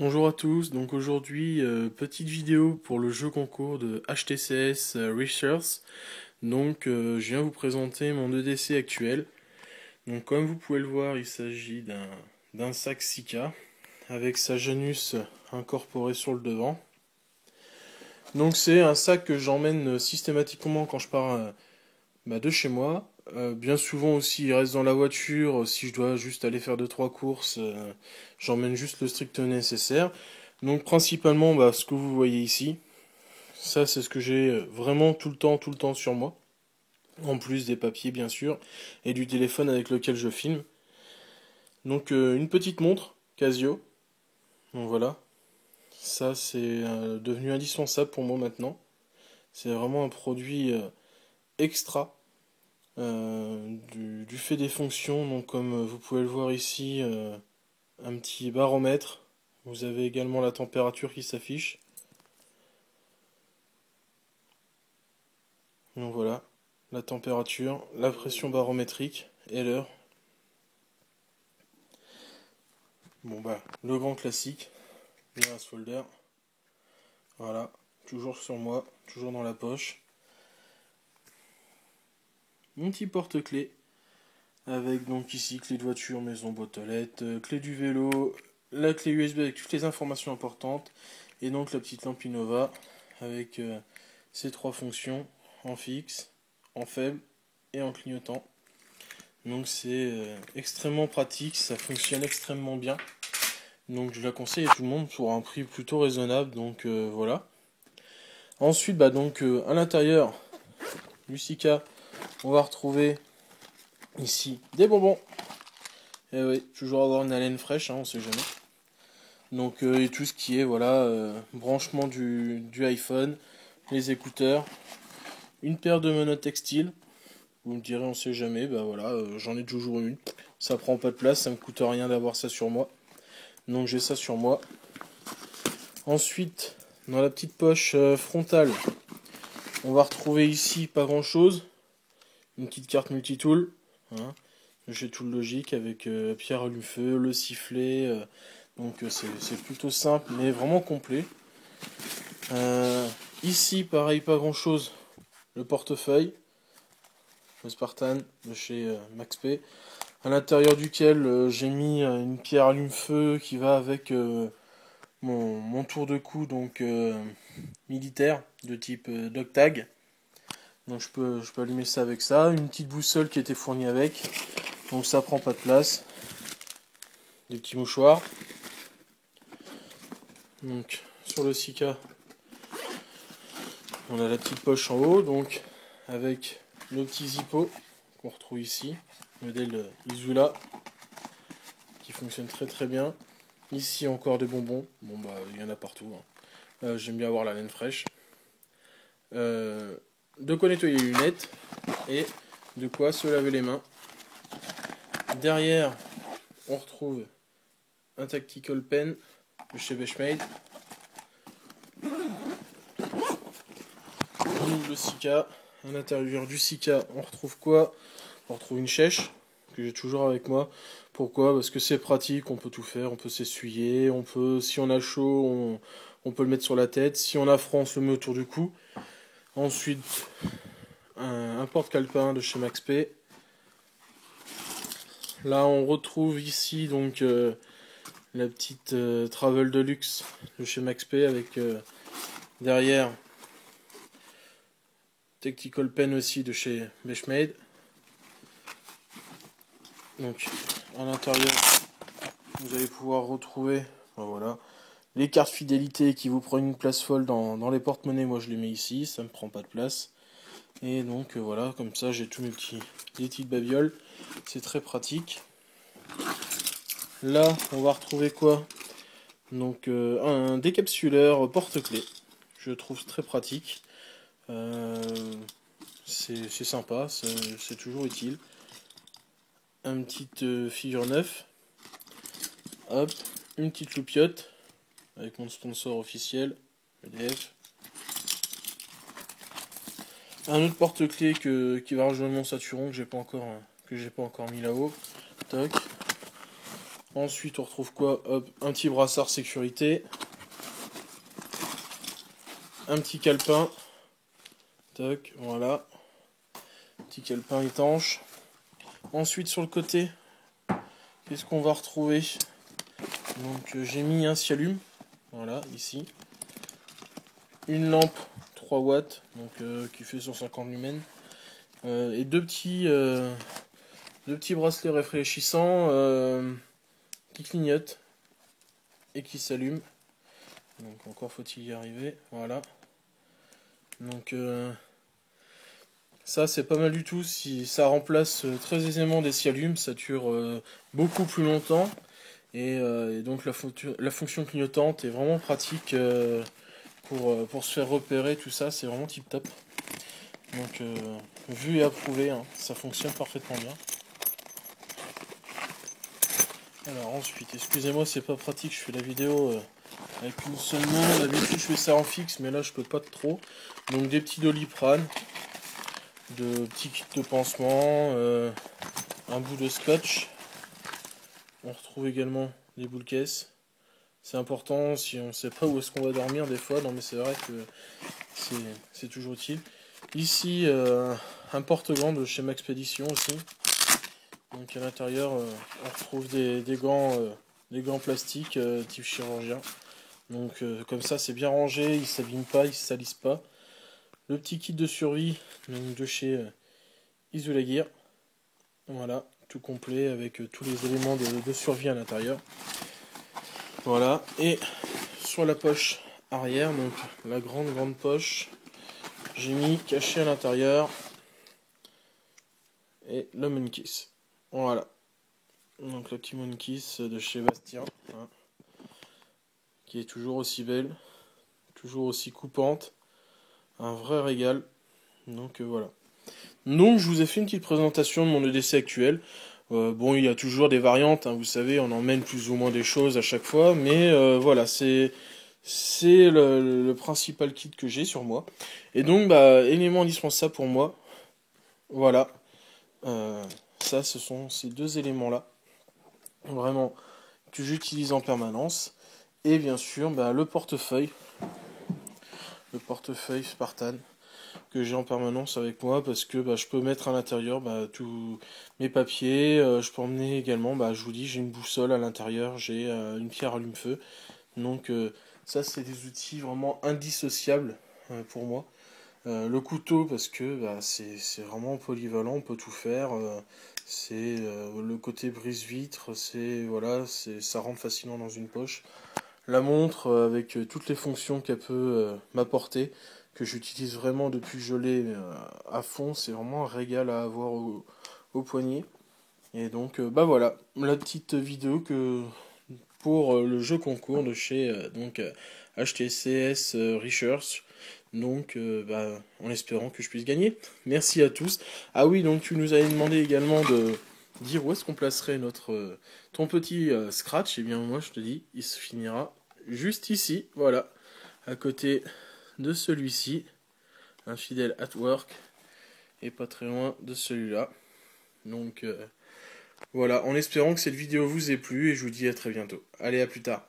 Bonjour à tous, donc aujourd'hui petite vidéo pour le jeu concours de HTCS Research. Donc je viens vous présenter mon EDC actuel. Donc comme vous pouvez le voir, il s'agit d'un sac Sika avec sa Janus incorporée sur le devant. Donc c'est un sac que j'emmène systématiquement quand je pars de chez moi. Bien souvent aussi il reste dans la voiture si je dois juste aller faire 2-3 courses, j'emmène juste le strict nécessaire. Donc principalement ce que vous voyez ici, ça c'est ce que j'ai vraiment tout le temps sur moi. En plus des papiers bien sûr, et du téléphone avec lequel je filme. Donc une petite montre Casio, donc voilà. Ça c'est devenu indispensable pour moi maintenant. C'est vraiment un produit extra. Du fait des fonctions, donc comme vous pouvez le voir ici, un petit baromètre. Vous avez également la température qui s'affiche. Donc voilà, la température, la pression barométrique et l'heure. Le grand classique, le Ras Folder. Voilà, toujours sur moi, toujours dans la poche. Mon petit porte-clés avec donc ici clé de voiture, maison, boîte aux lettres, clé du vélo, la clé USB avec toutes les informations importantes et donc la petite lampe Innova avec ces trois fonctions en fixe, en faible et en clignotant. Donc c'est extrêmement pratique, ça fonctionne extrêmement bien. Donc je la conseille à tout le monde pour un prix plutôt raisonnable. Donc voilà. Ensuite à l'intérieur du Sika, on va retrouver ici des bonbons. Et oui, toujours avoir une haleine fraîche, hein, on sait jamais. Donc et tout ce qui est branchement du iPhone, les écouteurs, une paire de menottes textiles. Vous me direz on sait jamais, j'en ai toujours une. Ça prend pas de place, ça me coûte rien d'avoir ça sur moi. Donc j'ai ça sur moi. Ensuite, dans la petite poche frontale, on va retrouver ici pas grand chose. Une petite carte multitool. Hein, chez Tool Logic avec pierre allume-feu, le sifflet. C'est plutôt simple mais vraiment complet. Ici, pareil, pas grand chose. Le portefeuille, le Spartan de chez MaxP, à l'intérieur duquel j'ai mis une pierre allume-feu qui va avec mon tour de cou militaire de type Doctag. Donc je peux allumer ça avec ça. Une petite boussole qui était fournie avec. Donc ça prend pas de place. Des petits mouchoirs. Donc sur le Sika, on a la petite poche en haut, donc avec nos petits zippos qu'on retrouve ici, modèle Isula, qui fonctionne très très bien. Ici encore des bonbons, il y en a partout. Hein. J'aime bien avoir la laine fraîche. De quoi nettoyer les lunettes et de quoi se laver les mains. Derrière, on retrouve un tactical pen de chez Benchmade. On ouvre le Sika. À l'intérieur du Sika, on retrouve quoi? On retrouve une chèche que j'ai toujours avec moi. Pourquoi? Parce que c'est pratique, on peut tout faire, on peut s'essuyer, si on a chaud, on peut le mettre sur la tête. Si on a froid, on se le met autour du cou. Ensuite, un porte-calepin de chez MaxP. Là, on retrouve ici la petite Travel Deluxe de chez MaxP avec derrière Tactical Pen aussi de chez Benchmade. Donc à l'intérieur, vous allez pouvoir retrouver les cartes fidélité qui vous prennent une place folle dans les porte-monnaies. Moi je les mets ici, ça me prend pas de place. Et donc voilà, comme ça j'ai tous les petites babioles. C'est très pratique. Là, on va retrouver quoi? Donc un décapsuleur porte-clés. Je trouve très pratique. C'est sympa, c'est toujours utile. Un petit figure 9. Hop, une petite loupiote avec mon sponsor officiel, EDF. Un autre porte-clés qui va rejoindre mon Saturon que j'ai pas encore mis là-haut. Toc. Ensuite, on retrouve quoi? Hop, un petit brassard sécurité. Un petit calepin. Toc, voilà. Petit calepin étanche. Ensuite, sur le côté, qu'est-ce qu'on va retrouver? Donc, j'ai mis un Cialume. Voilà, ici. Une lampe 3 watts, donc qui fait 150 lumens. Et deux petits bracelets rafraîchissants qui clignotent et qui s'allument. Donc encore faut-il y arriver. Voilà. Donc ça c'est pas mal du tout. Si ça remplace très aisément des Cialumes, ça dure beaucoup plus longtemps. Et donc la fonction clignotante est vraiment pratique pour se faire repérer, tout ça, c'est vraiment tip top. Donc vu et approuvé, hein, ça fonctionne parfaitement bien. Alors ensuite, excusez-moi, c'est pas pratique, je fais la vidéo avec une seule main. D'habitude je fais ça en fixe, mais là je peux pas trop. Donc des petits Doliprane, de petits kits de pansement, un bout de scotch. On retrouve également des boules caisses. C'est important si on sait pas où est-ce qu'on va dormir des fois. Non mais c'est vrai que c'est toujours utile. Ici un porte-gants de chez Maxpédition aussi. Donc à l'intérieur on retrouve des gants plastiques type chirurgien. Donc comme ça c'est bien rangé, ils ne s'abîment pas, ils ne se salissent pas. Le petit kit de survie donc, de chez Isolagear. Voilà, tout complet avec tous les éléments de survie à l'intérieur. Voilà, et sur la poche arrière, donc la grande poche, j'ai mis caché à l'intérieur et le Monkeys. Voilà, donc le petit Monkeys de chez Bastien, hein, qui est toujours aussi belle, toujours aussi coupante, un vrai régal. Donc voilà. Donc je vous ai fait une petite présentation de mon EDC actuel. Bon, il y a toujours des variantes, hein, vous savez, on emmène plus ou moins des choses à chaque fois, mais voilà, c'est le principal kit que j'ai sur moi. Et donc, bah, élément indispensable pour moi, voilà, ça, ce sont ces deux éléments-là, vraiment, que j'utilise en permanence. Et bien sûr, bah, le portefeuille Spartan, que j'ai en permanence avec moi parce que bah, je peux mettre à l'intérieur bah, tous mes papiers. Je peux emmener également, bah, je vous dis, j'ai une boussole à l'intérieur, j'ai une pierre allume-feu. Donc ça, c'est des outils vraiment indissociables pour moi. Le couteau parce que bah, c'est vraiment polyvalent, on peut tout faire. C'est le côté brise-vitre, voilà, ça rentre facilement dans une poche. La montre avec toutes les fonctions qu'elle peut m'apporter, que j'utilise vraiment depuis que je l'ai à fond, c'est vraiment un régal à avoir au poignet. Et donc bah voilà, la petite vidéo pour le jeu concours de chez HTCS Research. Donc bah, en espérant que je puisse gagner. Merci à tous. Ah oui, donc tu nous avais demandé également de dire où est-ce qu'on placerait ton petit scratch. Et bien moi je te dis, il se finira juste ici, voilà, à côté de celui-ci, un fidèle at work, et pas très loin de celui-là. Donc voilà, en espérant que cette vidéo vous ait plu, et je vous dis à très bientôt. Allez, à plus tard.